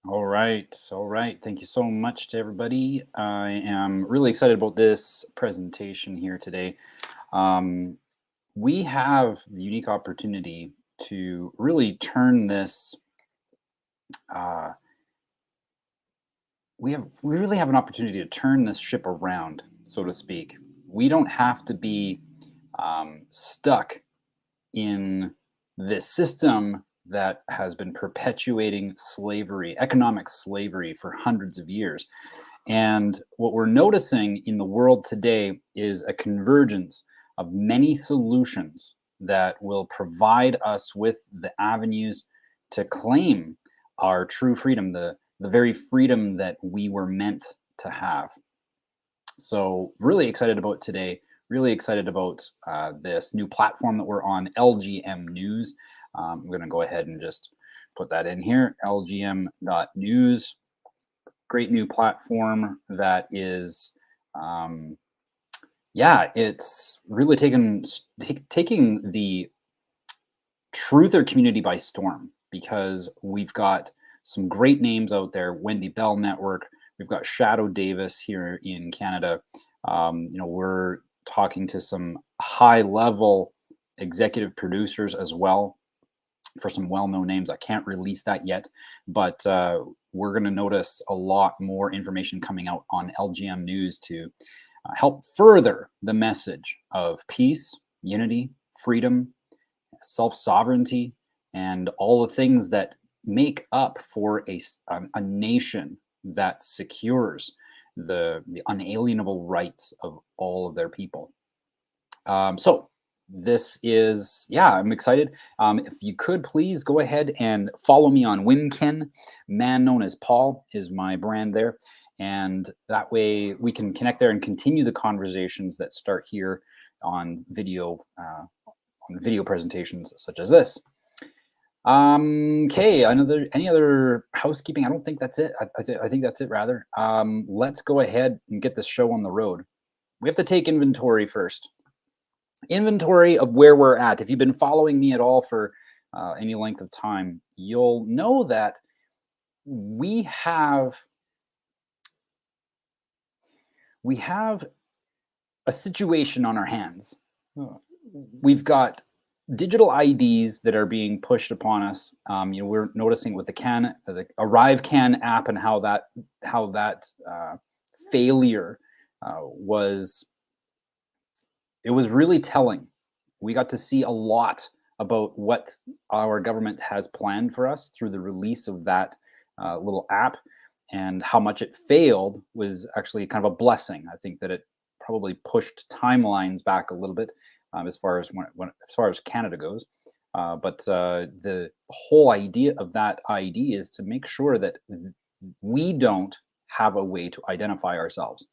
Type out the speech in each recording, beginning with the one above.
All right. All right. Thank you so much to everybody. I am really excited about this presentation here today. Um, we have the unique opportunity to really turn this. Uh, we really have an opportunity to turn this ship around, so to speak. We don't have to be stuck in this system that has been perpetuating slavery, economic slavery, for hundreds of years. And what we're noticing in the world today is a convergence of many solutions that will provide us with the avenues to claim our true freedom, the very freedom that we were meant to have. So, really excited about today. Really excited about this new platform that we're on, LGM News. I'm going to go ahead and just put that in here, lgm.news. Great new platform that is um, yeah, it's really taking the truther community by storm, because we've got some great names out there. Wendy Bell Network, we've got Shadow Davis here in Canada. We're talking to some high level executive producers as well for some well-known names. I can't release that yet, but we're going to notice a lot more information coming out on LGM News to help further the message of peace, unity, freedom, self-sovereignty, and all the things that make up for a nation that secures the unalienable rights of all of their people. So this is, yeah, I'm excited. If you could please go ahead and follow me on Winken, man known as Paul is my brand there. And that way we can connect there and continue the conversations that start here on video presentations such as this. Okay, any other housekeeping? I don't think that's it. I think that's it rather. Let's go ahead and get this show on the road. We have to take inventory first. Inventory of where we're at. If you've been following me at all for any length of time, you'll know that we have a situation on our hands. We've got digital IDs that are being pushed upon us. We're noticing with the Arrive Can app, and how that failure was. It was really telling. We got to see a lot about what our government has planned for us through the release of that little app, and how much it failed was actually kind of a blessing. I think that it probably pushed timelines back a little bit, as far as as far as Canada goes. But the whole idea of that ID is to make sure that we don't have a way to identify ourselves,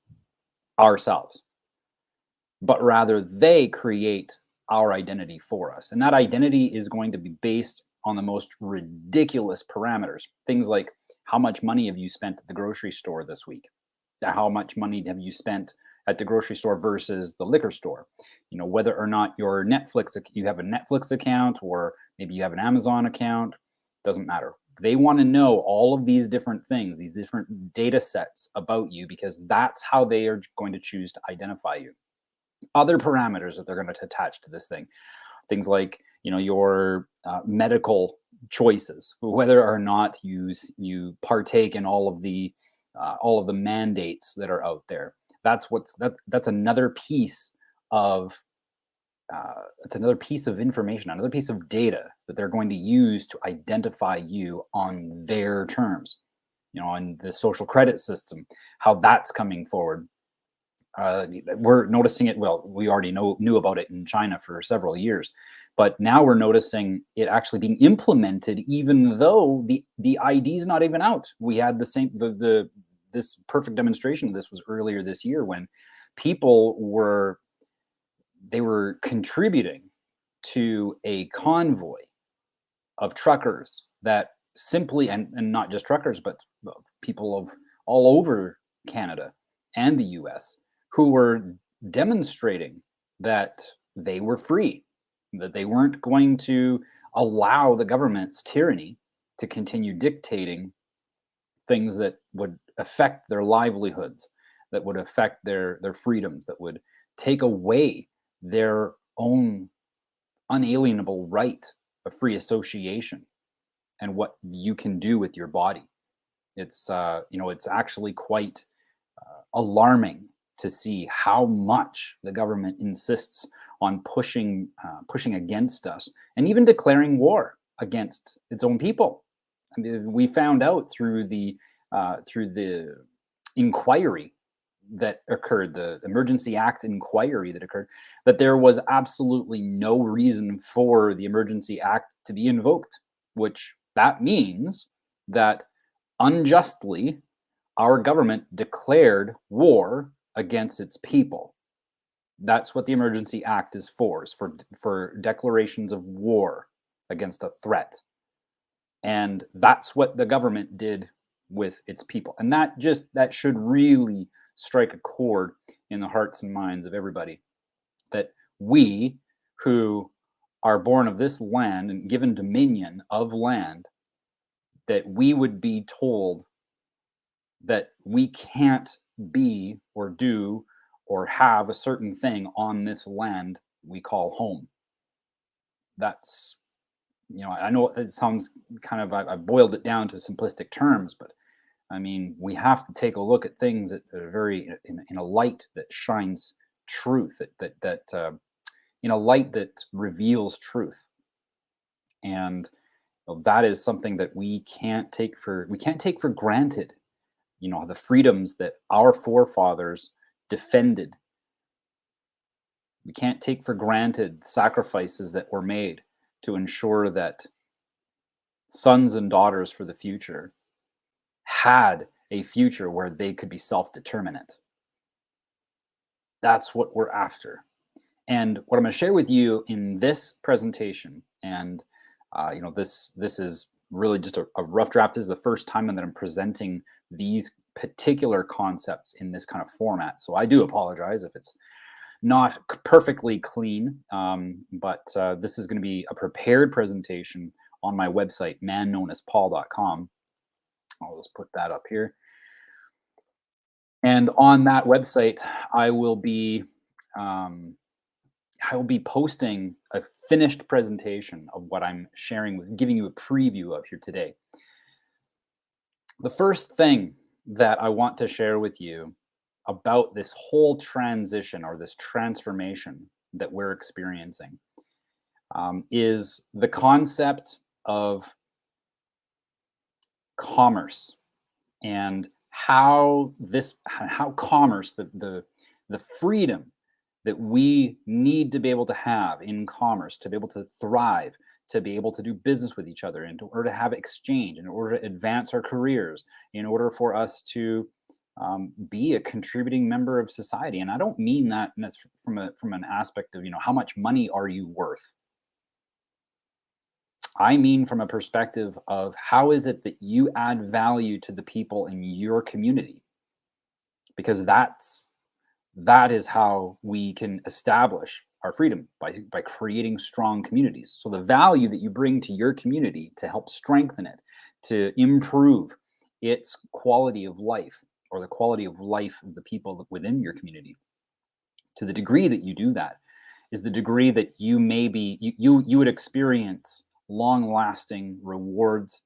but rather they create our identity for us. And that identity is going to be based on the most ridiculous parameters. Things like, how much money have you spent at the grocery store this week? How much money have you spent at the grocery store versus the liquor store? Whether or not you have a Netflix account, or maybe you have an Amazon account, doesn't matter. They want to know all of these different things, these different data sets about you, because that's how they are going to choose to identify you. Other parameters that they're going to attach to this thing, things like your medical choices, whether or not you partake in all of the mandates that are out there. That's another piece of it's another piece of information, another piece of data that they're going to use to identify you on their terms. On the social credit system, how that's coming forward. We're noticing it. Well, we already knew about it in China for several years, but now we're noticing it actually being implemented, even though the ID is not even out. We had this perfect demonstration of this was earlier this year, when people were contributing to a convoy of truckers that simply, and not just truckers, but people of all over Canada and the US, who were demonstrating that they were free, that they weren't going to allow the government's tyranny to continue dictating things that would affect their livelihoods, that would affect their freedoms, that would take away their own unalienable right of free association and what you can do with your body. It's it's actually quite alarming to see how much the government insists on pushing against us, and even declaring war against its own people. I mean, we found out through the inquiry that occurred, the Emergency Act inquiry that occurred, that there was absolutely no reason for the Emergency Act to be invoked, which that means that unjustly our government declared war against its people. That's what the Emergency Act is for declarations of war against a threat. And that's what the government did with its people. And that should really strike a chord in the hearts and minds of everybody, that we who are born of this land and given dominion of land, that we would be told that we can't be or do or have a certain thing on this land we call home. That's, I know it sounds kind of, I boiled it down to simplistic terms, but I mean, we have to take a look at things that are very in a light that shines truth, that in a light that reveals truth, and that is something that we can't take for granted. The freedoms that our forefathers defended. We can't take for granted the sacrifices that were made to ensure that sons and daughters for the future had a future where they could be self-determinate. That's what we're after. And what I'm going to share with you in this presentation, and this is really just a rough draft. This is the first time that I'm presenting these particular concepts in this kind of format. So I do apologize if it's not perfectly clean, but this is going to be a prepared presentation on my website, manknownasppaul.com. I'll just put that up here. And on that website, I will be posting a finished presentation of what I'm sharing giving you a preview of here today. The first thing that I want to share with you about this whole transition or this transformation that we're experiencing is the concept of commerce, and how commerce, the freedom that we need to be able to have in commerce, to be able to thrive, to be able to do business with each other, in order to have exchange, in order to advance our careers, in order for us to be a contributing member of society. And I don't mean that from an aspect of, how much money are you worth? I mean from a perspective of how is it that you add value to the people in your community? Because that is how we can establish our freedom, by creating strong communities. So the value that you bring to your community to help strengthen it, to improve its quality of life, or the quality of life of the people within your community, to the degree that you do that, is the degree that you would experience long-lasting rewards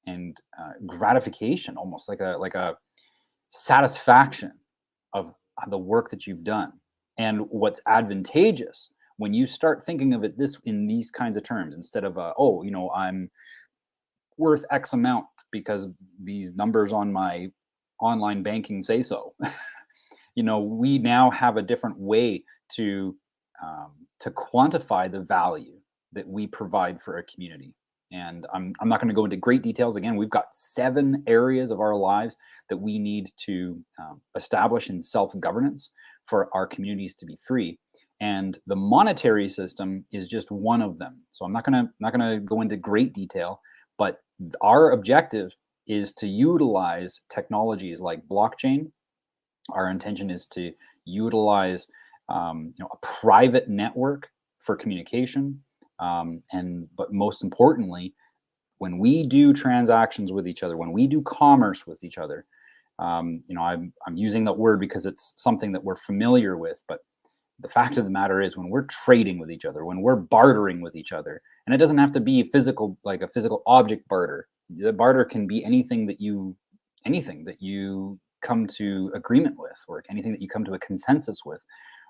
and gratification, almost like a satisfaction of the work that you've done. And what's advantageous when you start thinking of it in these kinds of terms, instead of I'm worth X amount because these numbers on my online banking say so. We now have a different way to quantify the value that we provide for a community. And I'm not going to go into great details. Again, we've got 7 areas of our lives that we need to establish in self-governance for our communities to be free. And the monetary system is just one of them. So I'm not going to go into great detail, but our objective is to utilize technologies like blockchain. Our intention is to utilize a private network for communication. But most importantly, when we do transactions with each other, when we do commerce with each other, I'm using that word because it's something that we're familiar with, but the fact of the matter is when we're trading with each other, when we're bartering with each other, and it doesn't have to be physical, like a physical object barter. The barter can be anything that you come to agreement with, or anything that you come to a consensus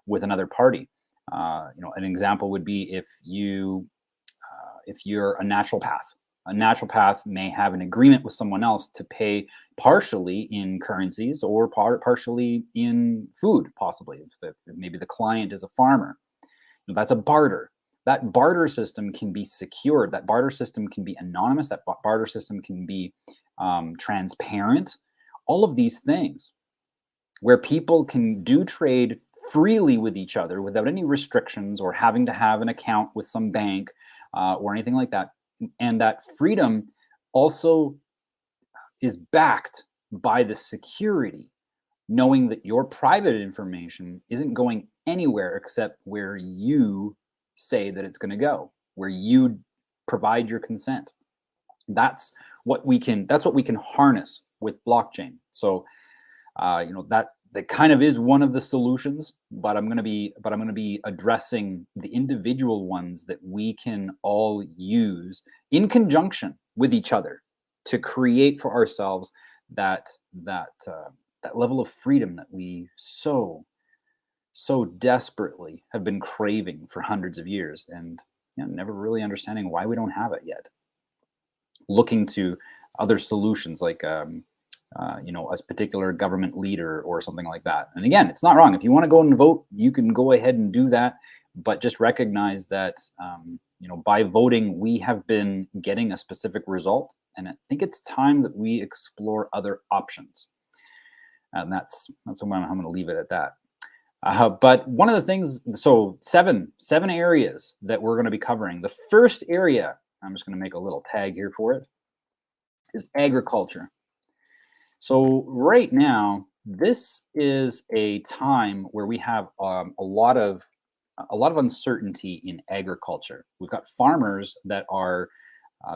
with another party. An example would be if you're a natural path. A natural path may have an agreement with someone else to pay partially in currencies or partially in food, possibly. If maybe the client is a farmer, that's a barter. That barter system can be secured. That barter system can be anonymous. That barter system can be transparent. All of these things where people can do trade freely with each other without any restrictions or having to have an account with some bank or anything like that. And that freedom also is backed by the security, knowing that your private information isn't going anywhere except where you say that it's going to go, where you provide your consent. That's what we can harness with blockchain. So that kind of is one of the solutions, but I'm going to be addressing the individual ones that we can all use in conjunction with each other to create for ourselves that level of freedom that we so desperately have been craving for hundreds of years, and never really understanding why we don't have it yet. Looking to other solutions like a particular government leader or something like that. And again, it's not wrong. If you want to go and vote, you can go ahead and do that. But just recognize that, by voting, we have been getting a specific result. And I think it's time that we explore other options. And that's what I'm going to leave it at that. But one of the things, so seven areas that we're going to be covering. The first area, I'm just going to make a little tag here for it, is agriculture. So right now, this is a time where we have a lot of uncertainty in agriculture. We've got farmers that are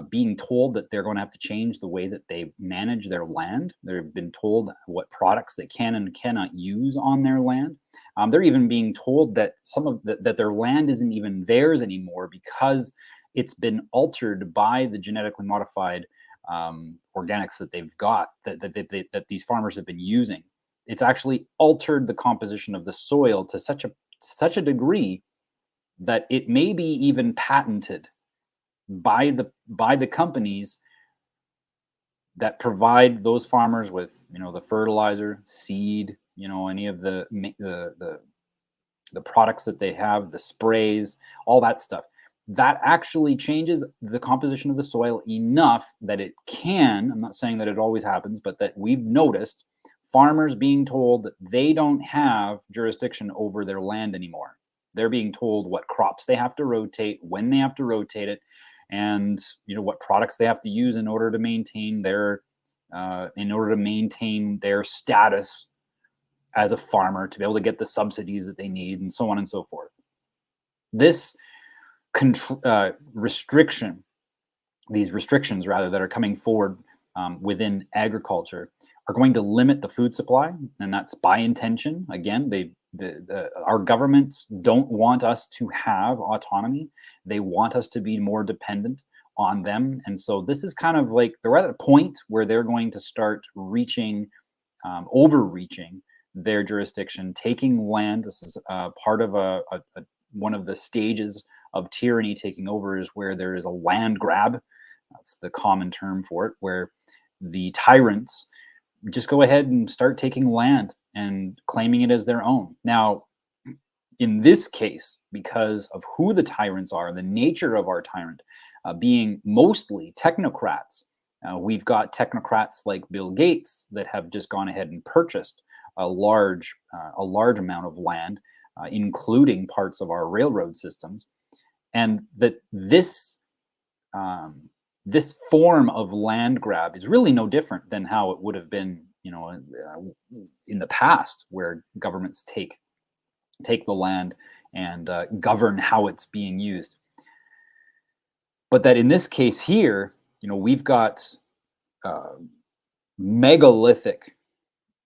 being told that they're going to have to change the way that they manage their land. They've been told what products they can and cannot use on their land. They're even being told that that their land isn't even theirs anymore because it's been altered by the genetically modified organics that they've got, that these farmers have been using. It's actually altered the composition of the soil to such a degree that it may be even patented by the companies that provide those farmers with the fertilizer, seed, any of the products that they have, the sprays, all that stuff. That actually changes the composition of the soil enough that it can, I'm not saying that it always happens, but that we've noticed farmers being told that they don't have jurisdiction over their land anymore. They're being told what crops they have to rotate, when they have to rotate it, and what products they have to use in order to maintain their status as a farmer, to be able to get the subsidies that they need, and so on and so forth. This these restrictions rather that are coming forward within agriculture are going to limit the food supply, and that's by intention. Again, our governments don't want us to have autonomy. They want us to be more dependent on them, and so this is kind of like they're at a point where they're going to start overreaching their jurisdiction, taking land. This is part of one of the stages of tyranny taking over, is where there is a land grab. That's the common term for it, where the tyrants just go ahead and start taking land and claiming it as their own. Now, in this case, because of who the tyrants are, the nature of our tyrant being mostly technocrats, we've got technocrats like Bill Gates that have just gone ahead and purchased a large amount of land, including parts of our railroad systems. And that this form of land grab is really no different than how it would have been, in the past, where governments take the land and govern how it's being used. But that in this case here, we've got uh, megalithic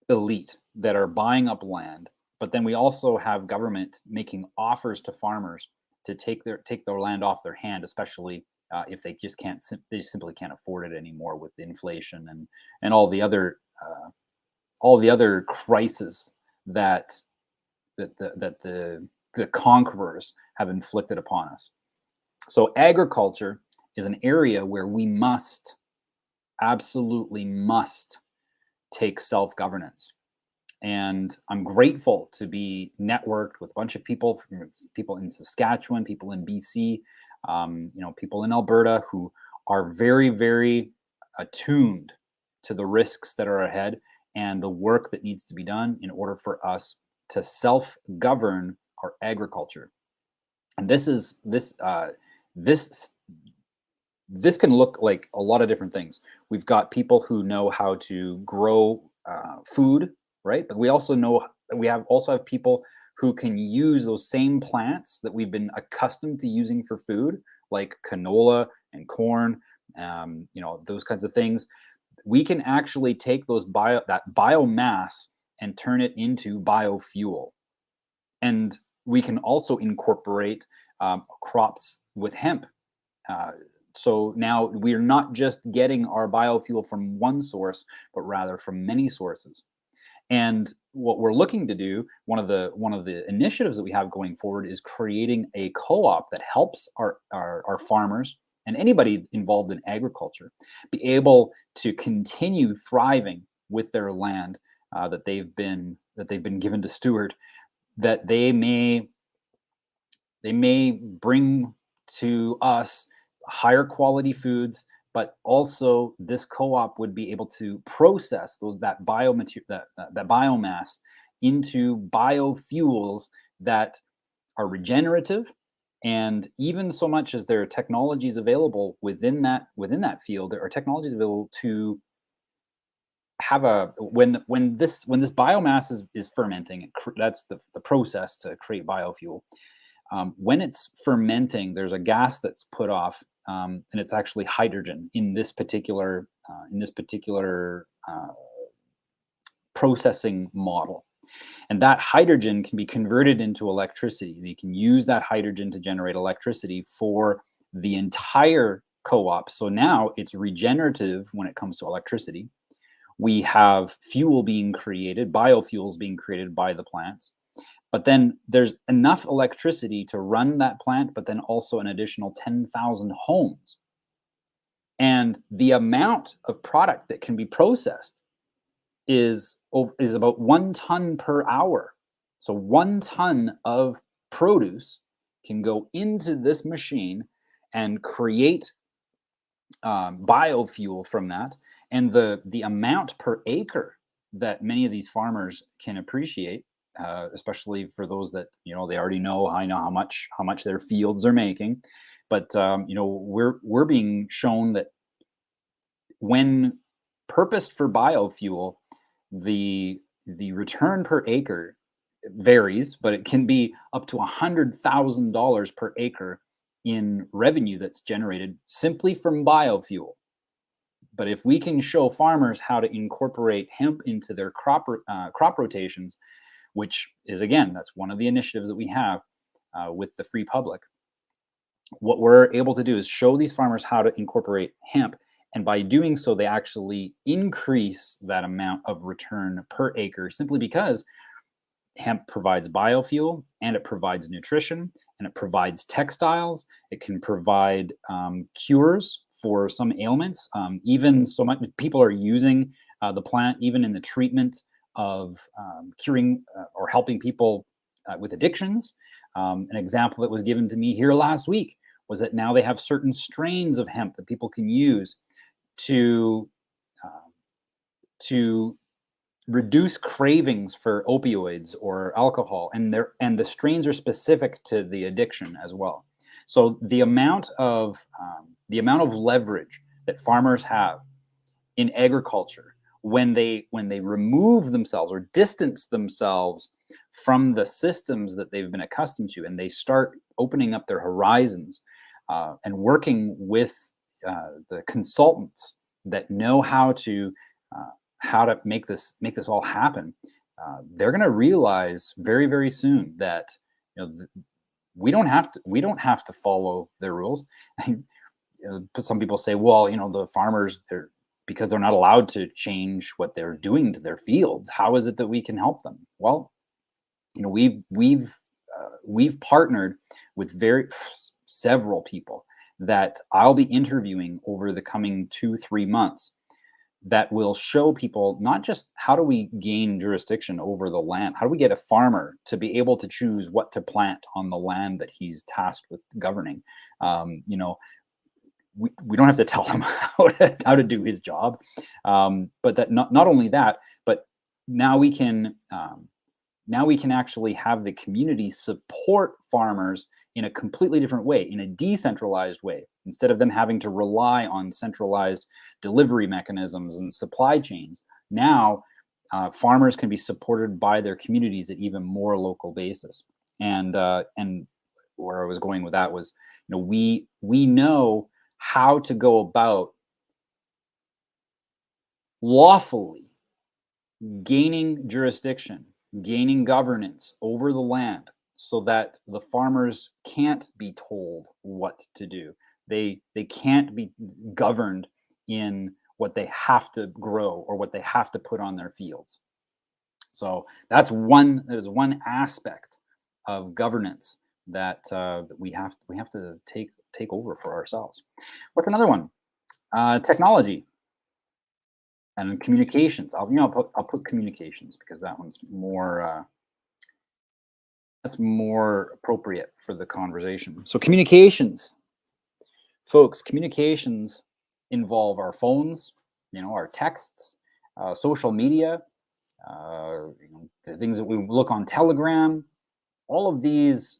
elite that are buying up land, but then we also have government making offers to farmers to take their land off their hand, especially if they just they simply can't afford it anymore with inflation and all the other crises that the conquerors have inflicted upon us. So agriculture is an area where we absolutely must take self-governance. And I'm grateful to be networked with a bunch of people, people in Saskatchewan, people in BC, people in Alberta who are very, very attuned to the risks that are ahead and the work that needs to be done in order for us to self-govern our agriculture. And this can look like a lot of different things. We've got people who know how to grow food, right? But we also have people who can use those same plants that we've been accustomed to using for food, like canola and corn, those kinds of things. We can actually take that biomass and turn it into biofuel. And we can also incorporate crops with hemp. So now we're not just getting our biofuel from one source, but rather from many sources. And what we're looking to do, one of the initiatives that we have going forward is creating a co-op that helps our farmers and anybody involved in agriculture be able to continue thriving with their land that they've been given to steward, that they may bring to us higher quality foods, but also this co-op would be able to process that biomass into biofuels that are regenerative, and even so much as there are technologies available within that field, there are technologies available to have when this biomass is fermenting, that's the process to create biofuel. When it's fermenting, there's a gas that's put off, and it's actually hydrogen in this particular processing model. And that hydrogen can be converted into electricity. You can use that hydrogen to generate electricity for the entire co-op. So now it's regenerative when it comes to electricity. We have fuel being created, biofuels being created by the plants. But then there's enough electricity to run that plant, but then also an additional 10,000 homes. And the amount of product that can be processed is about 1 ton per hour. So 1 ton of produce can go into this machine and create biofuel from that. And the amount per acre that many of these farmers can appreciate, especially for those that they already know, I know how much their fields are making, but we're being shown that when purposed for biofuel, the return per acre varies, but it can be up to $100,000 per acre in revenue that's generated simply from biofuel. But if we can show farmers how to incorporate hemp into their crop rotations, which is, again, that's one of the initiatives that we have with the Free Public. What we're able to do is show these farmers how to incorporate hemp. And by doing so, they actually increase that amount of return per acre simply because hemp provides biofuel, and it provides nutrition, and it provides textiles. It can provide cures for some ailments. Even so much people are using the plant even in the treatment of curing or helping people with addictions. An example that was given to me here last week was that now they have certain strains of hemp that people can use to reduce cravings for opioids or alcohol, and the strains are specific to the addiction as well. So the amount of leverage that farmers have in agriculture when they remove themselves or distance themselves from the systems that they've been accustomed to, and they start opening up their horizons and working with the consultants that know how to make this all happen, they're going to realize very, very soon that we don't have to follow their rules. But some people say, well, the farmers, because they're not allowed to change what they're doing to their fields, how is it that we can help them? Well, we've partnered with several people that I'll be interviewing over the coming 2-3 months that will show people not just how do we gain jurisdiction over the land, how do we get a farmer to be able to choose what to plant on the land that he's tasked with governing. We don't have to tell him how to do his job, but that not only that, but now we can actually have the community support farmers in a completely different way, in a decentralized way, instead of them having to rely on centralized delivery mechanisms and supply chains. Now, farmers can be supported by their communities at even more local basis. And where I was going with that was, we know how to go about lawfully gaining jurisdiction, gaining governance over the land, so that the farmers can't be told what to do. They can't be governed in what they have to grow or what they have to put on their fields. So that is one aspect of governance that we have to take over for ourselves. What's another one? Technology and communications. I'll put communications because that one's more that's more appropriate for the conversation. So communications, folks, communications involve our phones, our texts, social media, the things that we look on Telegram, all of these,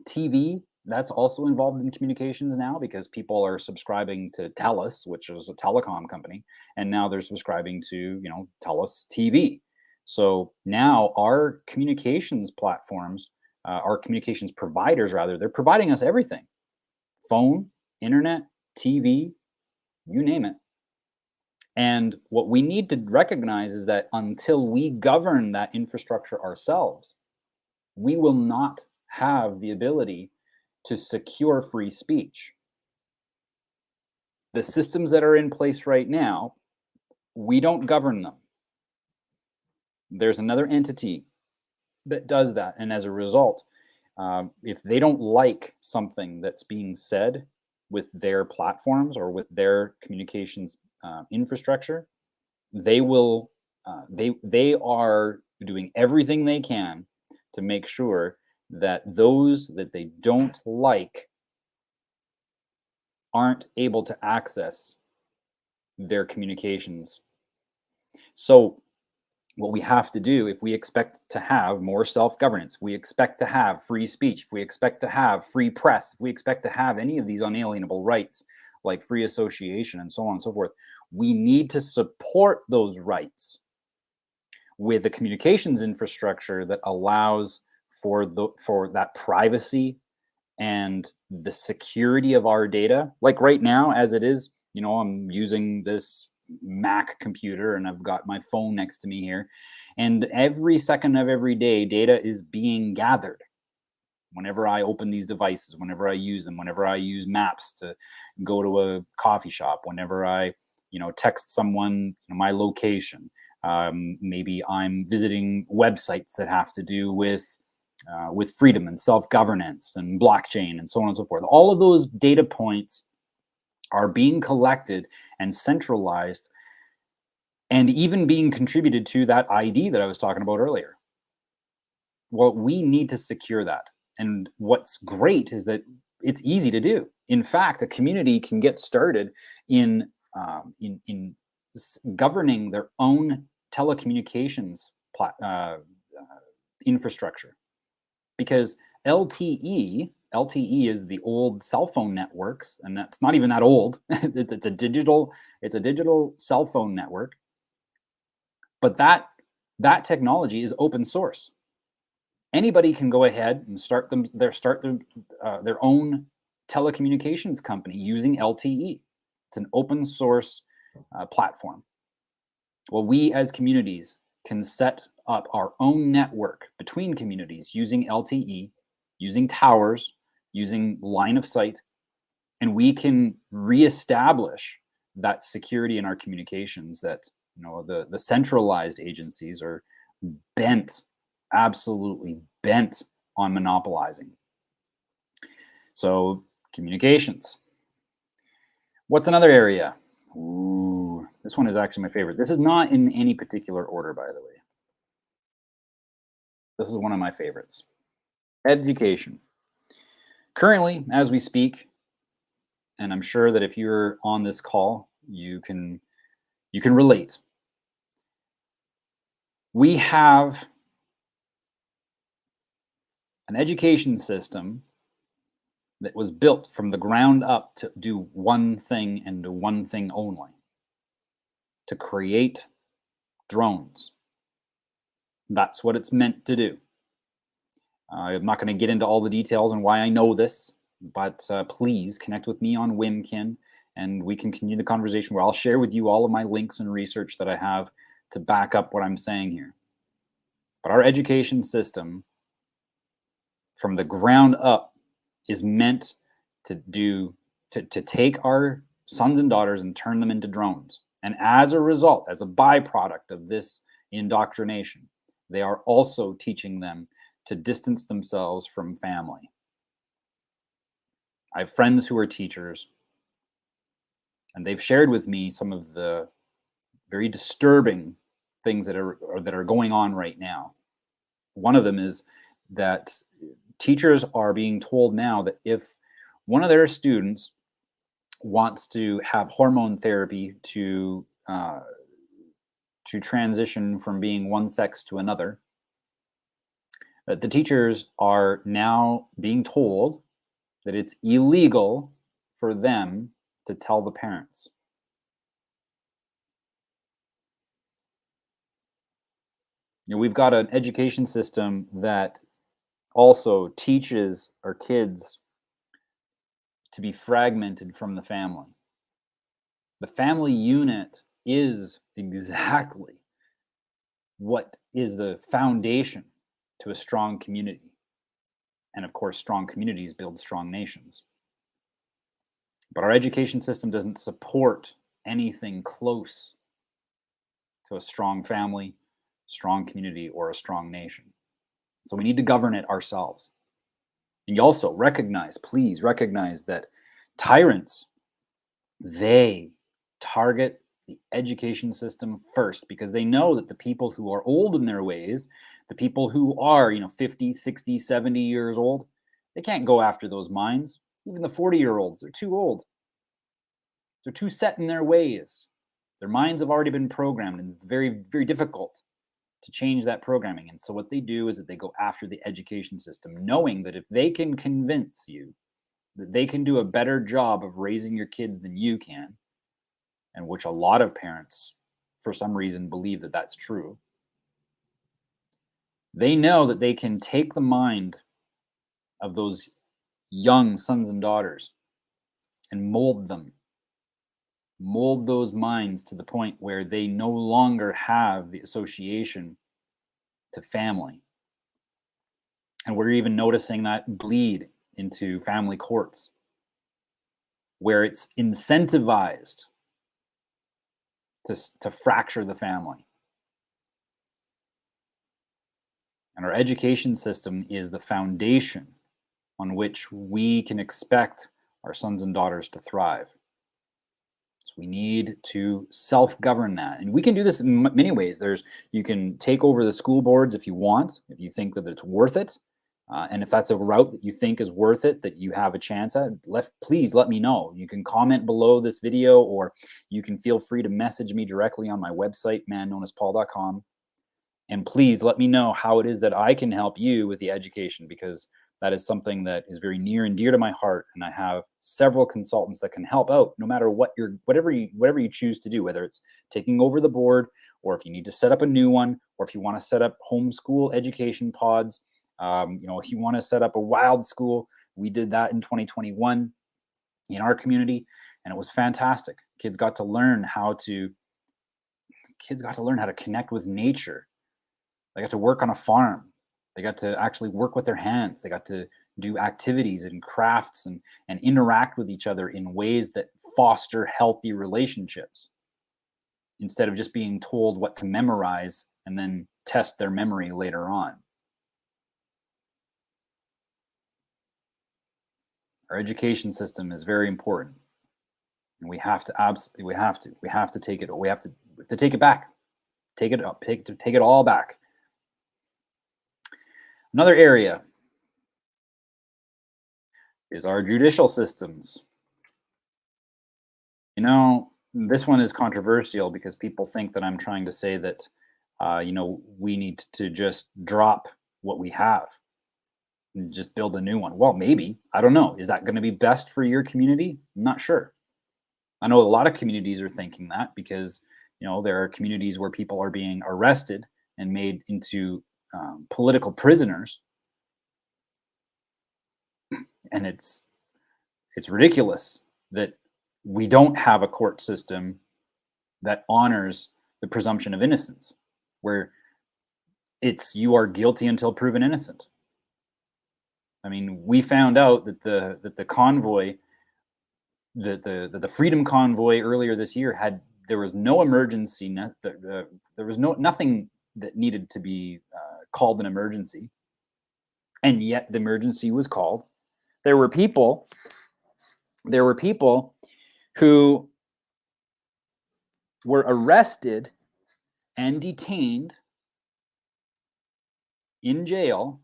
TV. That's also involved in communications now, because people are subscribing to TELUS, which is a telecom company, and now they're subscribing to, TELUS TV. So now our communications platforms, our communications providers, rather, they're providing us everything: phone, internet, TV, you name it. And what we need to recognize is that until we govern that infrastructure ourselves, we will not have the ability to secure free speech. The systems that are in place right now, we don't govern them. There's another entity that does that. And as a result, if they don't like something that's being said with their platforms or with their communications infrastructure, they will they are doing everything they can to make sure that those that they don't like aren't able to access their communications. So what we have to do, if we expect to have more self-governance, if we expect to have free speech, if we expect to have free press, if we expect to have any of these unalienable rights like free association and so on and so forth, we need to support those rights with a communications infrastructure that allows for that privacy and the security of our data. Like right now, as it is, I'm using this Mac computer and I've got my phone next to me here, and every second of every day, data is being gathered. Whenever I open these devices, whenever I use them, whenever I use maps to go to a coffee shop, whenever I, text someone my location, maybe I'm visiting websites that have to do with freedom and self-governance and blockchain and so on and so forth. All of those data points are being collected and centralized, and even being contributed to that ID that I was talking about earlier. Well, we need to secure that. And what's great is that it's easy to do. In fact, a community can get started in governing their own telecommunications infrastructure, because LTE is the old cell phone networks, and that's not even that old. It's a digital cell phone network, but that technology is open source. Anybody can go ahead and start their own telecommunications company using LTE. It's an open source platform. Well, we as communities can set up our own network between communities using LTE, using towers, using line of sight, and we can reestablish that security in our communications that the centralized agencies are bent, absolutely bent on monopolizing. So communications. What's another area? Ooh, this one is actually my favorite. This is not in any particular order, by the way. This is one of my favorites. Education. Currently, as we speak, and I'm sure that if you're on this call, you can relate. We have an education system that was built from the ground up to do one thing and do one thing only: to create drones. That's what it's meant to do. I'm not going to get into all the details and why I know this, but please connect with me on Wimkin, and we can continue the conversation where I'll share with you all of my links and research that I have to back up what I'm saying here. But our education system, from the ground up, is meant to take our sons and daughters and turn them into drones. And as a result, as a byproduct of this indoctrination, they are also teaching them to distance themselves from family. I have friends who are teachers, and they've shared with me some of the very disturbing things that are going on right now. One of them is that teachers are being told now that if one of their students wants to have hormone therapy to transition from being one sex to another, that the teachers are now being told that it's illegal for them to tell the parents. We've got an education system that also teaches our kids to be fragmented from the family. The family unit is exactly what is the foundation to a strong community. And of course, strong communities build strong nations. But our education system doesn't support anything close to a strong family, strong community, or a strong nation. So we need to govern it ourselves. And you also please recognize that tyrants, they target the education system first, because they know that the people who are old in their ways, the people who are 50, 60, 70 years old, they can't go after those minds. Even the 40-year-olds, they're too old. They're too set in their ways. Their minds have already been programmed, and it's very, very difficult to change that programming. And so what they do is that they go after the education system, knowing that if they can convince you that they can do a better job of raising your kids than you can, and which a lot of parents, for some reason, believe that that's true, they know that they can take the mind of those young sons and daughters and mold those minds to the point where they no longer have the association to family. And we're even noticing that bleed into family courts, where it's incentivized to fracture the family. And our education system is the foundation on which we can expect our sons and daughters to thrive. So we need to self-govern that. And we can do this in many ways. You can take over the school boards if you want, if you think that it's worth it. And if that's a route that you think is worth it, that you have a chance at, please let me know. You can comment below this video, or you can feel free to message me directly on my website, manknownaspol.com. And please let me know how it is that I can help you with the education, because that is something that is very near and dear to my heart. And I have several consultants that can help out no matter whatever you choose to do, whether it's taking over the board, or if you need to set up a new one, or if you want to set up homeschool education pods. If you want to set up a wild school, we did that in 2021 in our community. and it was fantastic. Kids got to learn how to connect with nature. They got to work on a farm. They got to actually work with their hands. They got to do activities and crafts and interact with each other in ways that foster healthy relationships, instead of just being told what to memorize and then test their memory later on. Our education system is very important, and we have to take it back. Take it all back. Another area is our judicial systems. You know, this one is controversial because people think that I'm trying to say that, we need to just drop what we have and just build a new one. Well, maybe. I don't know. Is that going to be best for your community? I'm not sure. I know a lot of communities are thinking that because, there are communities where people are being arrested and made into political prisoners. And it's ridiculous that we don't have a court system that honors the presumption of innocence, where it's you are guilty until proven innocent. I mean, we found out that the convoy, the Freedom Convoy earlier this year there was no emergency, there was nothing that needed to be called an emergency, and yet the emergency was called. There were people who were arrested and detained in jail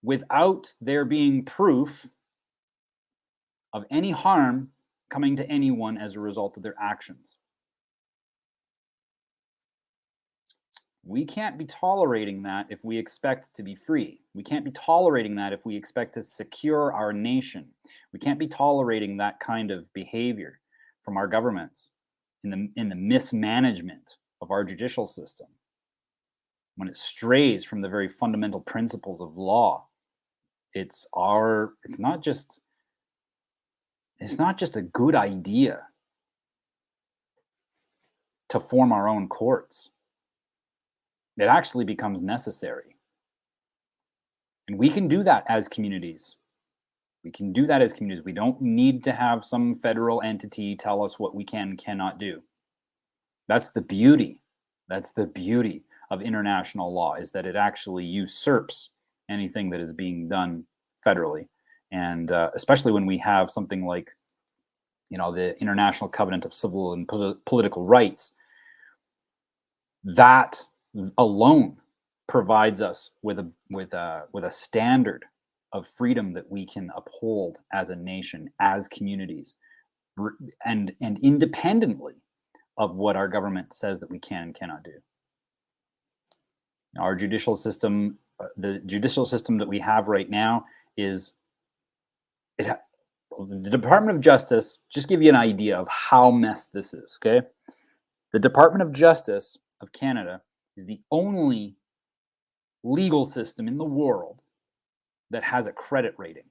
without there being proof of any harm coming to anyone as a result of their actions. We can't be tolerating that if we expect to be free. We can't be tolerating that if we expect to secure our nation. We can't be tolerating that kind of behavior from our governments in the mismanagement of our judicial system, when it strays from the very fundamental principles of law. It's not just a good idea to form our own courts. It actually becomes necessary. And we can do that as communities. We don't need to have some federal entity tell us what we can and cannot do. That's the beauty. Of international law, is that it actually usurps anything that is being done federally. And especially when we have something like, the International Covenant of Civil and Political Rights, that alone provides us with a standard of freedom that we can uphold as a nation, as communities, and independently of what our government says that we can and cannot do. Our judicial system, the judicial system that we have right now, the Department of Justice, just give you an idea of how messed this is, okay? The Department of Justice of Canada is the only legal system in the world that has a credit rating.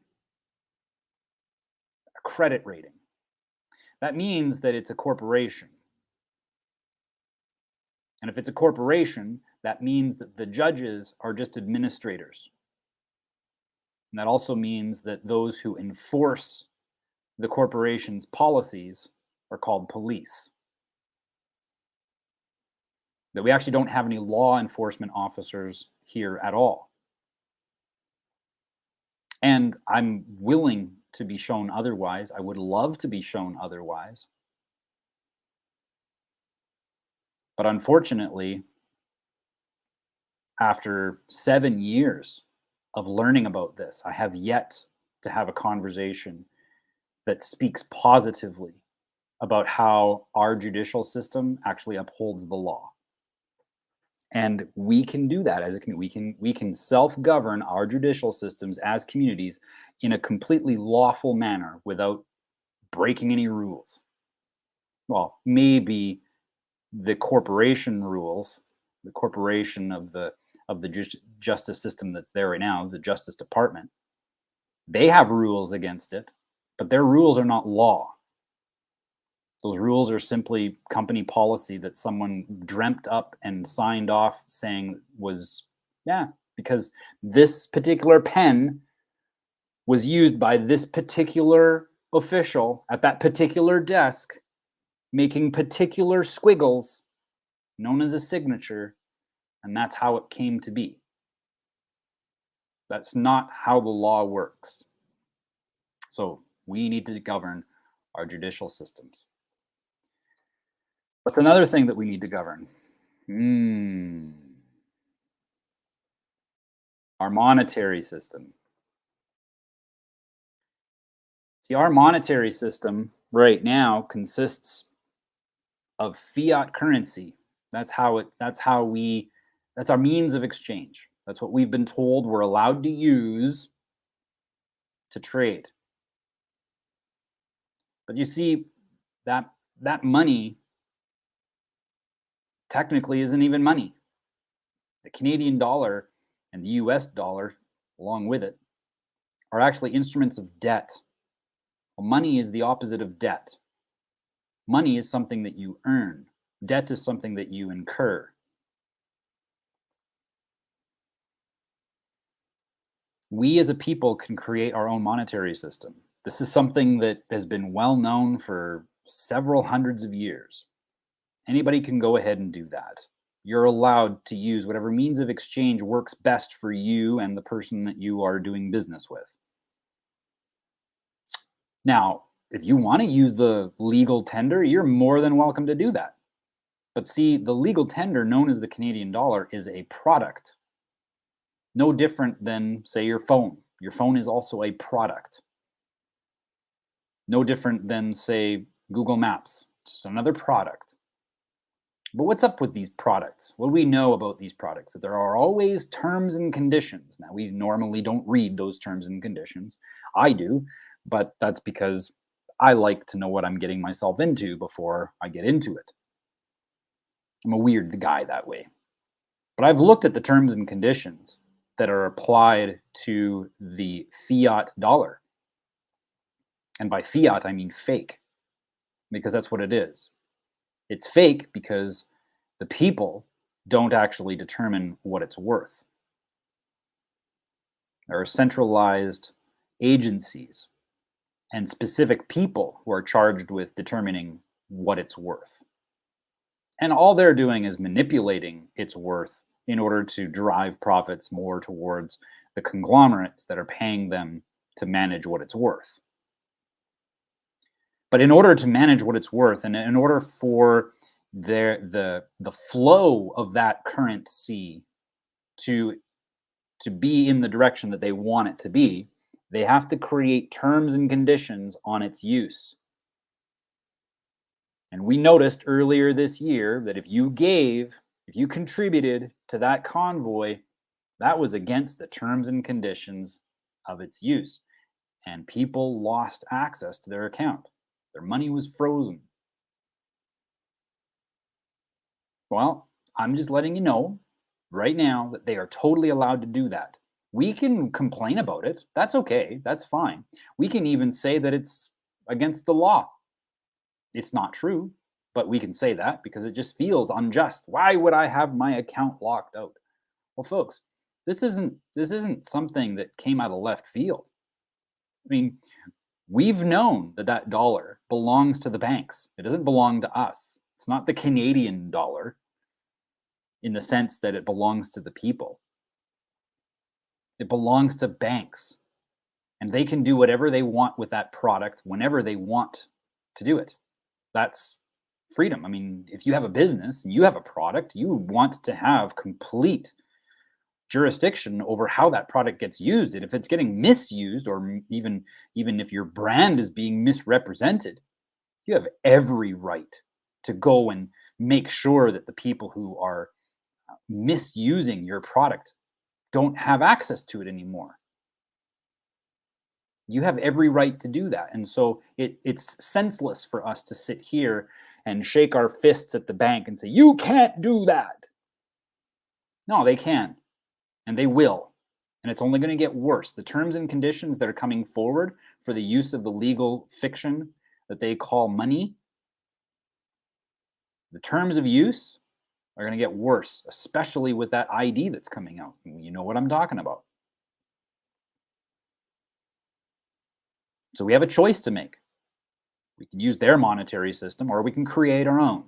A credit rating. That means that it's a corporation. And if it's a corporation, that means that the judges are just administrators. And that also means that those who enforce the corporation's policies are called police. That we actually don't have any law enforcement officers here at all. And I'm willing to be shown otherwise. I would love to be shown otherwise. But unfortunately, after 7 years of learning about this, I have yet to have a conversation that speaks positively about how our judicial system actually upholds the law. And we can do that as a community. We can self-govern our judicial systems as communities in a completely lawful manner without breaking any rules. Well, maybe the corporation rules, the corporation of the justice system that's there right now, the Justice Department, they have rules against it, but their rules are not law. Those rules are simply company policy that someone dreamt up and signed off saying was, yeah, because this particular pen was used by this particular official at that particular desk, making particular squiggles known as a signature, and that's how it came to be. That's not how the law works. So we need to govern our judicial systems. What's another thing that we need to govern? Our monetary system. See, our monetary system right now consists of fiat currency. That's our means of exchange. That's what we've been told we're allowed to use to trade. But you see, that money technically isn't even money. The Canadian dollar and the US dollar, along with it, are actually instruments of debt. Well, money is the opposite of debt. Money is something that you earn. Debt is something that you incur. We as a people can create our own monetary system. This is something that has been well known for several hundreds of years. Anybody can go ahead and do that. You're allowed to use whatever means of exchange works best for you and the person that you are doing business with. Now, if you want to use the legal tender, you're more than welcome to do that. But see, the legal tender, known as the Canadian dollar, is a product. No different than, say, your phone. Your phone is also a product. No different than, say, Google Maps. Just another product. But what's up with these products? What do we know about these products? That there are always terms and conditions. Now, we normally don't read those terms and conditions. I do, but that's because I like to know what I'm getting myself into before I get into it. I'm a weird guy that way. But I've looked at the terms and conditions that are applied to the fiat dollar. And by fiat, I mean fake, because that's what it is. It's fake because the people don't actually determine what it's worth. There are centralized agencies and specific people who are charged with determining what it's worth. And all they're doing is manipulating its worth in order to drive profits more towards the conglomerates that are paying them to manage what it's worth. But in order to manage what it's worth, and in order for the flow of that currency to be in the direction that they want it to be, they have to create terms and conditions on its use. And we noticed earlier this year that if you contributed to that convoy, that was against the terms and conditions of its use. And people lost access to their account. Their money was frozen. Well, I'm just letting you know right now that they are totally allowed to do that. We can complain about it. That's okay. That's fine. We can even say that it's against the law. It's not true, but we can say that because it just feels unjust. Why would I have my account locked out? Well, folks, this isn't something that came out of left field. I mean, we've known that dollar belongs to the banks. It doesn't belong to us. It's not the Canadian dollar in the sense that it belongs to the people. It belongs to banks, and they can do whatever they want with that product whenever they want to do it. That's freedom. I mean, if you have a business and you have a product, you want to have complete jurisdiction over how that product gets used. And if it's getting misused, or even if your brand is being misrepresented, you have every right to go and make sure that the people who are misusing your product don't have access to it anymore. You have every right to do that. And so it's senseless for us to sit here and shake our fists at the bank and say, you can't do that. No, they can, and they will. And it's only going to get worse. The terms and conditions that are coming forward for the use of the legal fiction that they call money, the terms of use are going to get worse, especially with that ID that's coming out. You know what I'm talking about. So we have a choice to make. We can use their monetary system, or we can create our own.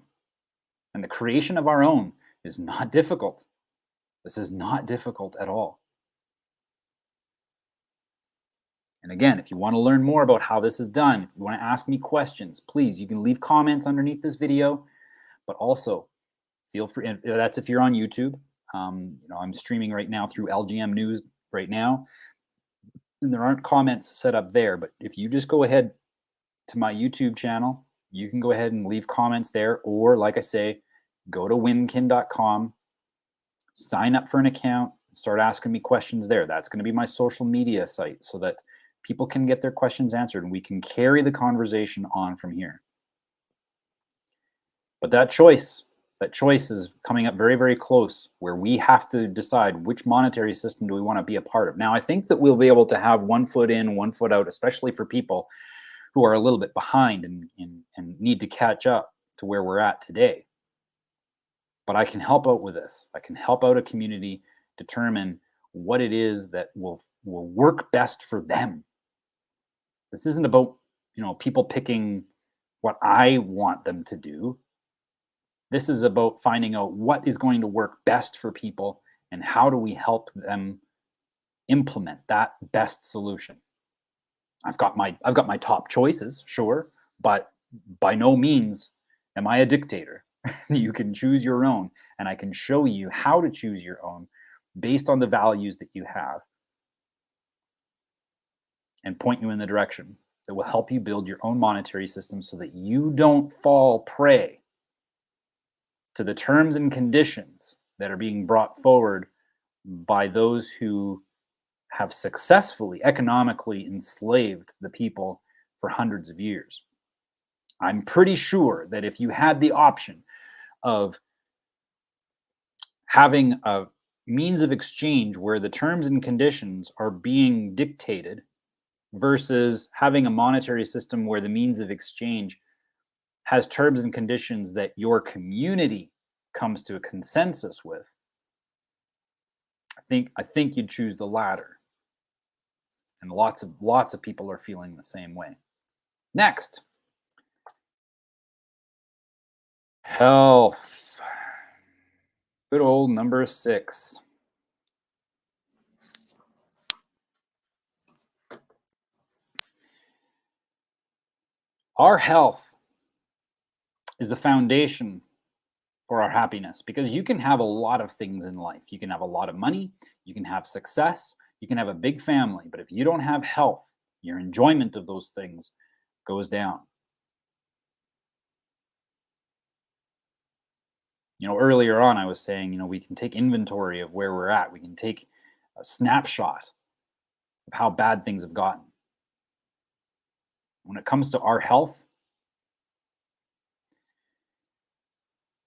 And the creation of our own is not difficult. This is not difficult at all. And again, if you want to learn more about how this is done, if you want to ask me questions, please, you can leave comments underneath this video, but also feel free, and that's if you're on YouTube. I'm streaming right now through LGM News right now, and there aren't comments set up there, but if you just go ahead to my YouTube channel, you can go ahead and leave comments there, or like I say, go to winkin.com, sign up for an account, start asking me questions there. That's going to be my social media site so that people can get their questions answered and we can carry the conversation on from here. But that choice is coming up very, very close, where we have to decide which monetary system do we want to be a part of. Now, I think that we'll be able to have 1 foot in, 1 foot out, especially for people who are a little bit behind and need to catch up to where we're at today. But I can help out with this. I can help out a community determine what it is that will work best for them. This isn't about, people picking what I want them to do. This is about finding out what is going to work best for people and how do we help them implement that best solution. I've got my top choices, sure, but by no means am I a dictator. You can choose your own, and I can show you how to choose your own based on the values that you have and point you in the direction that will help you build your own monetary system so that you don't fall prey to the terms and conditions that are being brought forward by those who have successfully economically enslaved the people for hundreds of years. I'm pretty sure that if you had the option of having a means of exchange where the terms and conditions are being dictated versus having a monetary system where the means of exchange has terms and conditions that your community comes to a consensus with, I think you'd choose the latter. And lots of people are feeling the same way. Next, health. Good old number 6. Our health is the foundation for our happiness, because you can have a lot of things in life. You can have a lot of money, you can have success, you can have a big family, but if you don't have health, your enjoyment of those things goes down. Earlier on I was saying, we can take inventory of where we're at. We can take a snapshot of how bad things have gotten. When it comes to our health,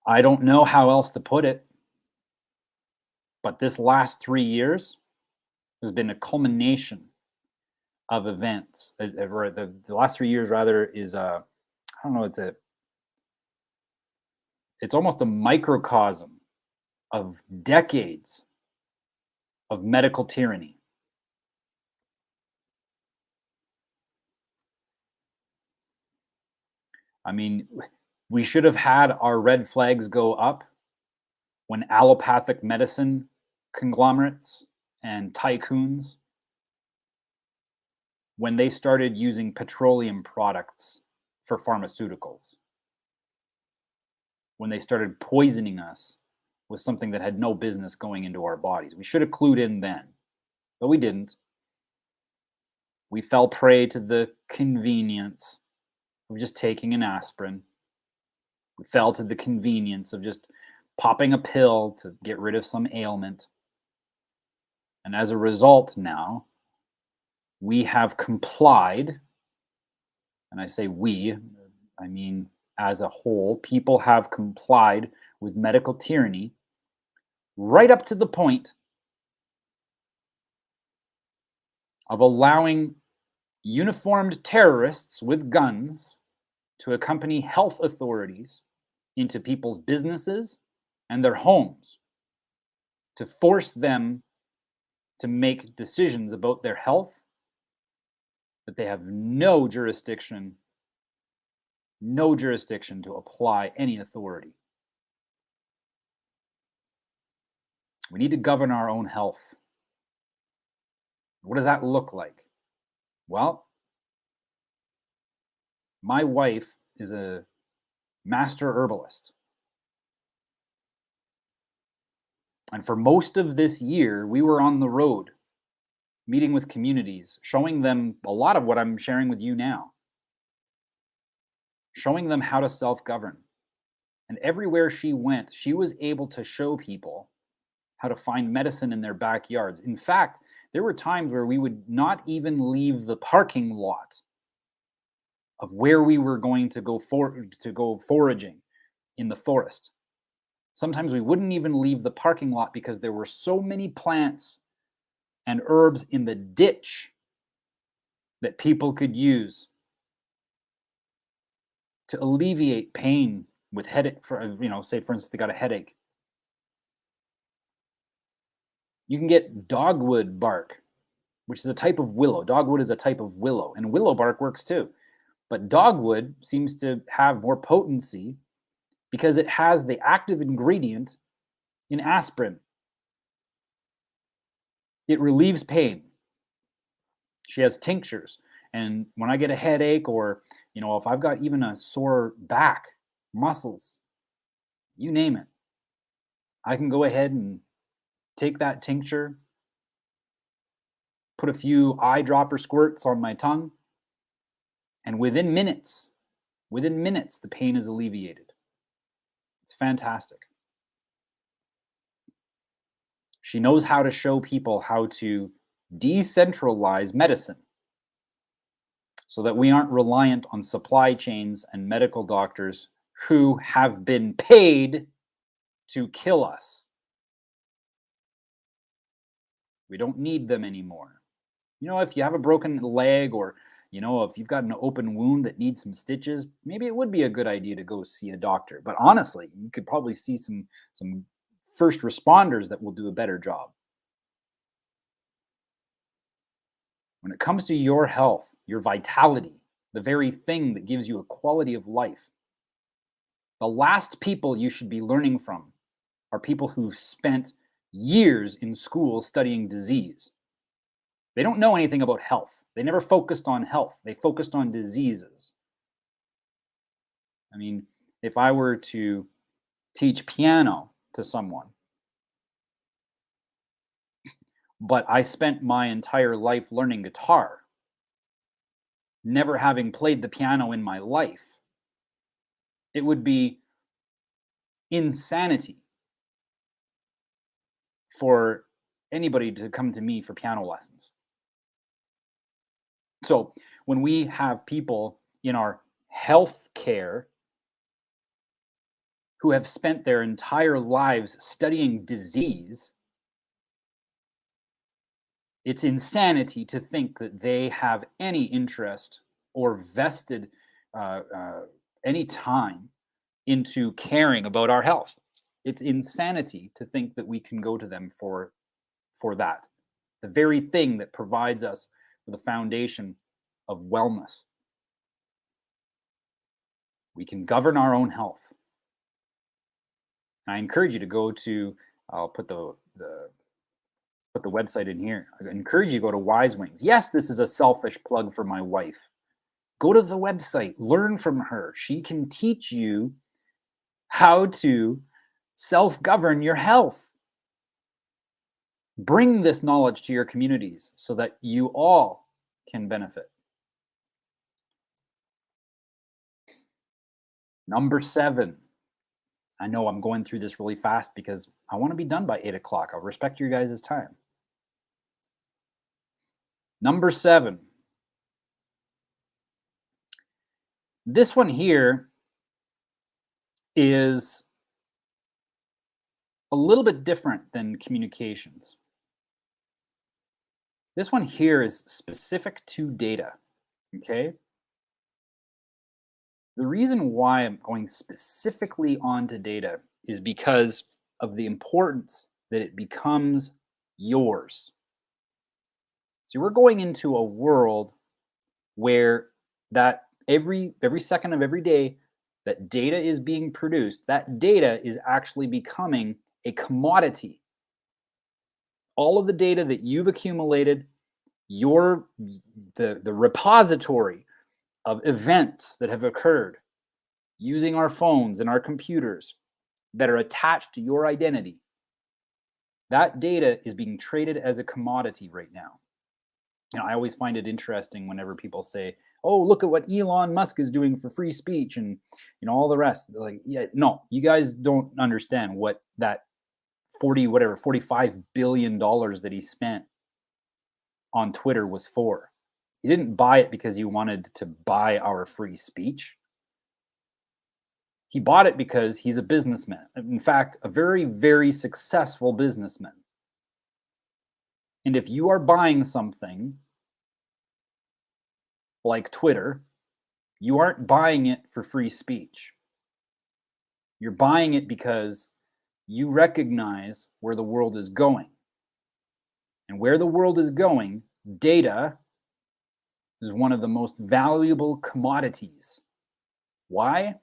I don't know how else to put it, but this last 3 years has been a culmination of events. The last 3 years, rather, is I don't know. It's almost a microcosm of decades of medical tyranny. I mean, we should have had our red flags go up when allopathic medicine conglomerates and tycoons, when they started using petroleum products for pharmaceuticals, when they started poisoning us with something that had no business going into our bodies. We should have clued in then, but we didn't. We fell prey to the convenience of just taking an aspirin. We fell to the convenience of just popping a pill to get rid of some ailment. And as a result now, we have complied, and I say we, I mean as a whole, people have complied with medical tyranny right up to the point of allowing uniformed terrorists with guns to accompany health authorities into people's businesses and their homes to force them to make decisions about their health that they have no jurisdiction to apply any authority. We need to govern our own health. What does that look like? Well, my wife is a master herbalist. And for most of this year, we were on the road, meeting with communities, showing them a lot of what I'm sharing with you now, showing them how to self-govern. And everywhere she went, she was able to show people how to find medicine in their backyards. In fact, there were times where we would not even leave the parking lot of where we were going to go foraging in the forest. Sometimes we wouldn't even leave the parking lot because there were so many plants and herbs in the ditch that people could use to alleviate pain with headache. Say for instance, they got a headache. You can get dogwood bark, which is a type of willow. Dogwood is a type of willow, and willow bark works too. But dogwood seems to have more potency because it has the active ingredient in aspirin. It relieves pain. She has tinctures. And when I get a headache, or if I've got even a sore back, muscles, you name it, I can go ahead and take that tincture, put a few eyedropper squirts on my tongue, and within minutes, the pain is alleviated. It's fantastic. She knows how to show people how to decentralize medicine so that we aren't reliant on supply chains and medical doctors who have been paid to kill us. We don't need them anymore. If you have a broken leg, or if you've got an open wound that needs some stitches, maybe it would be a good idea to go see a doctor. But honestly, you could probably see some first responders that will do a better job. When it comes to your health, your vitality, the very thing that gives you a quality of life, the last people you should be learning from are people who've spent years in school studying disease. They don't know anything about health. They never focused on health. They focused on diseases. I mean, if I were to teach piano to someone, but I spent my entire life learning guitar, never having played the piano in my life, it would be insanity for anybody to come to me for piano lessons. So when we have people in our health care who have spent their entire lives studying disease, it's insanity to think that they have any interest or vested any time into caring about our health. It's insanity to think that we can go to them for that. The very thing that provides us with a foundation of wellness. We can govern our own health. I encourage you to go to, I'll put the website in here. I encourage you to go to Wisewings. Yes, this is a selfish plug for my wife. Go to the website, learn from her. She can teach you how to self-govern your health. Bring this knowledge to your communities so that you all can benefit. Number 7. I know I'm going through this really fast because I want to be done by 8 o'clock. I'll respect your guys' time. Number 7. This one here is a little bit different than communications. This one here is specific to data, okay? The reason why I'm going specifically onto data is because of the importance that it becomes yours. So we're going into a world where that every second of every day that data is being produced, that data is actually becoming a commodity. All of the data that you've accumulated, the repository of events that have occurred using our phones and our computers that are attached to your identity, that data is being traded as a commodity right now. I always find it interesting whenever people say, "Oh, look at what Elon Musk is doing for free speech," and all the rest. They're like, yeah, no, you guys don't understand what that $45 billion that he spent on Twitter was for. He didn't buy it because he wanted to buy our free speech. He bought it because he's a businessman. In fact, a very, very successful businessman. And if you are buying something like Twitter, you aren't buying it for free speech. You're buying it because you recognize where the world is going. And where the world is going, data is one of the most valuable commodities. Why?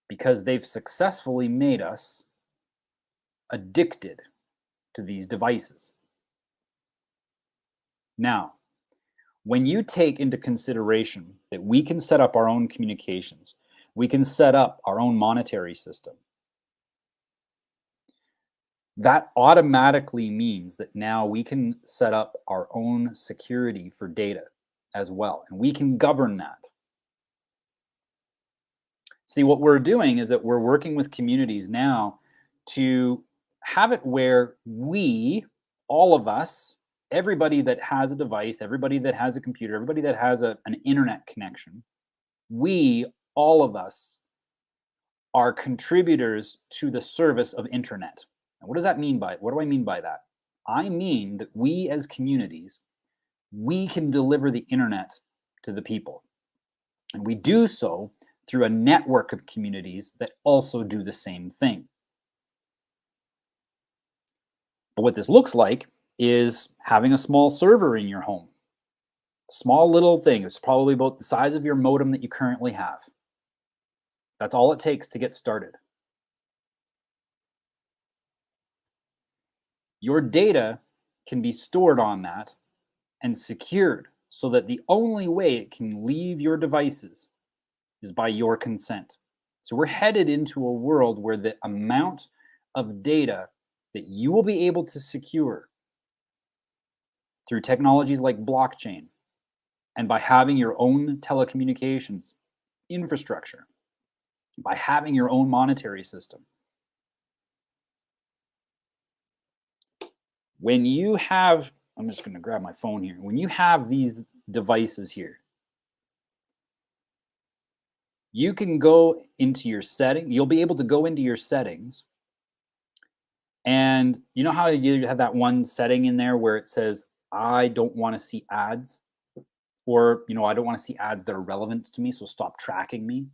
Because they've successfully made us addicted to these devices. Now, when you take into consideration that we can set up our own communications, we can set up our own monetary system, that automatically means that now we can set up our own security for data as well, and we can govern that. See, what we're doing is that we're working with communities now to have it where we, all of us, everybody that has a device, everybody that has a computer, everybody that has an internet connection, we, all of us, are contributors to the service of internet. And what does that mean by it? What do I mean by that? I mean that we as communities, we can deliver the internet to the people. And we do so through a network of communities that also do the same thing. But what this looks like is having a small server in your home. Small little thing. It's probably about the size of your modem that you currently have. That's all it takes to get started. Your data can be stored on that and secured so that the only way it can leave your devices is by your consent. So we're headed into a world where the amount of data that you will be able to secure through technologies like blockchain and by having your own telecommunications infrastructure, by having your own monetary system. When you have, I'm just going to grab my phone here. When you have these devices here, you can go into your setting. You'll be able to go into your settings. And you know how you have that one setting in there where it says, I don't want to see ads, or, I don't want to see ads that are relevant to me, so stop tracking me.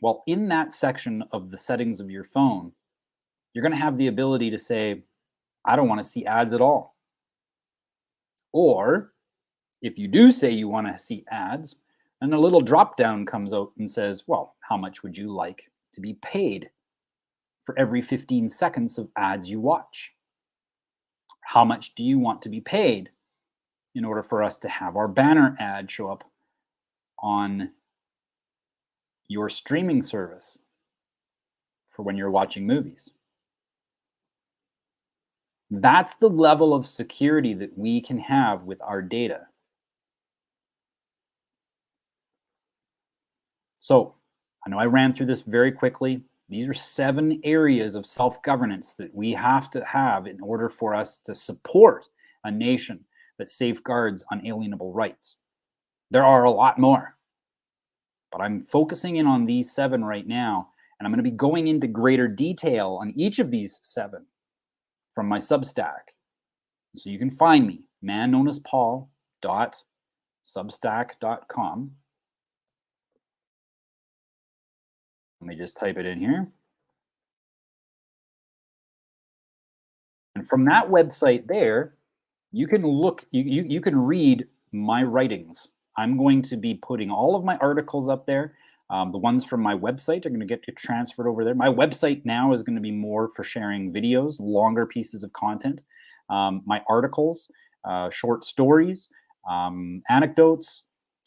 Well, in that section of the settings of your phone, you're going to have the ability to say, I don't want to see ads at all. Or if you do say you want to see ads, and a little drop down comes out and says, well, how much would you like to be paid for every 15 seconds of ads you watch? How much do you want to be paid in order for us to have our banner ad show up on your streaming service for when you're watching movies? That's the level of security that we can have with our data. So, I know I ran through this very quickly. These are 7 areas of self-governance that we have to have in order for us to support a nation that safeguards unalienable rights. There are a lot more, but I'm focusing in on these 7 right now, and I'm going to be going into greater detail on each of these 7 from my Substack. So you can find me, man known as Paul.substack.com. Let me just type it in here. And from that website there, you can look, you can read my writings. I'm going to be putting all of my articles up there. The ones from my website are going to get transferred over there. My website now is going to be more for sharing videos, longer pieces of content. My articles, short stories, anecdotes,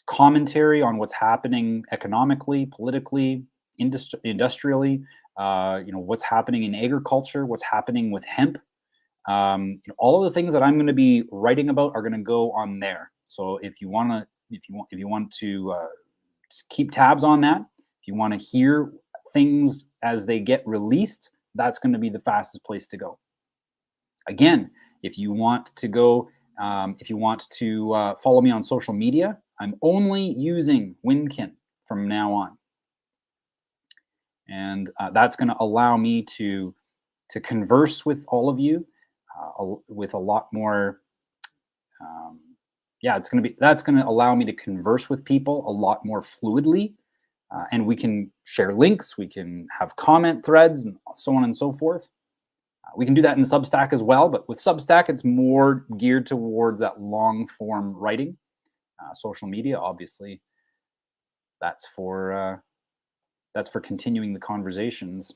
commentary on what's happening economically, politically, industrially, what's happening in agriculture, what's happening with hemp. All of the things that I'm going to be writing about are going to go on there. So if you want to keep tabs on that, if you want to hear things as they get released, that's going to be the fastest place to go. Again, if you want to follow me on social media, I'm only using Winkin from now on, and that's going to allow me to converse with all of you with a lot more. That's going to allow me to converse with people a lot more fluidly, and we can share links, we can have comment threads, and so on and so forth. We can do that in Substack as well, but with Substack, it's more geared towards that long form writing. Social media, obviously, that's for continuing the conversations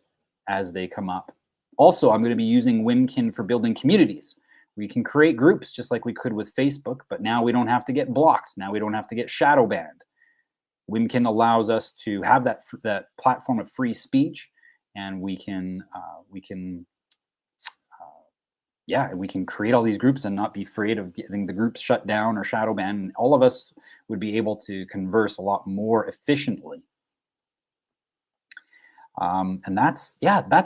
as they come up. Also, I'm going to be using Wimkin for building communities. We can create groups just like we could with Facebook, but now we don't have to get blocked. Now we don't have to get shadow banned. Wimkin allows us to have that platform of free speech, and we can create all these groups and not be afraid of getting the groups shut down or shadow banned. And all of us would be able to converse a lot more efficiently. And that's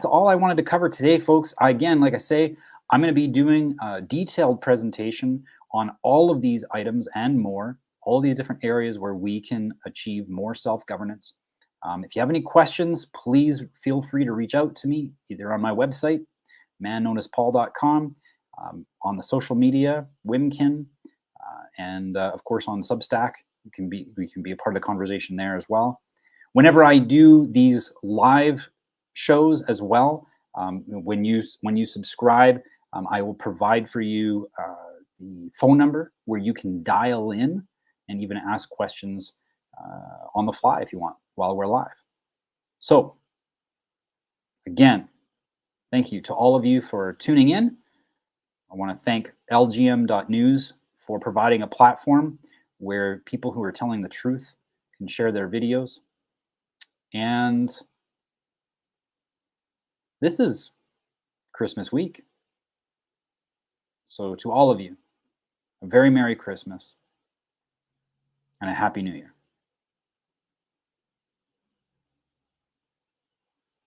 all I wanted to cover today, folks. Again, like I say, I'm going to be doing a detailed presentation on all of these items and more, all these different areas where we can achieve more self-governance. If you have any questions, please feel free to reach out to me, either on my website, manknownaspaul.com, on the social media, Wimkin, and of course on Substack. We can be a part of the conversation there as well. Whenever I do these live shows as well, when you subscribe, I will provide for you the phone number where you can dial in and even ask questions on the fly if you want while we're live. So again, thank you to all of you for tuning in. I want to thank lgm.news for providing a platform where people who are telling the truth can share their videos. And this is Christmas week. So to all of you, a very Merry Christmas and a Happy New Year.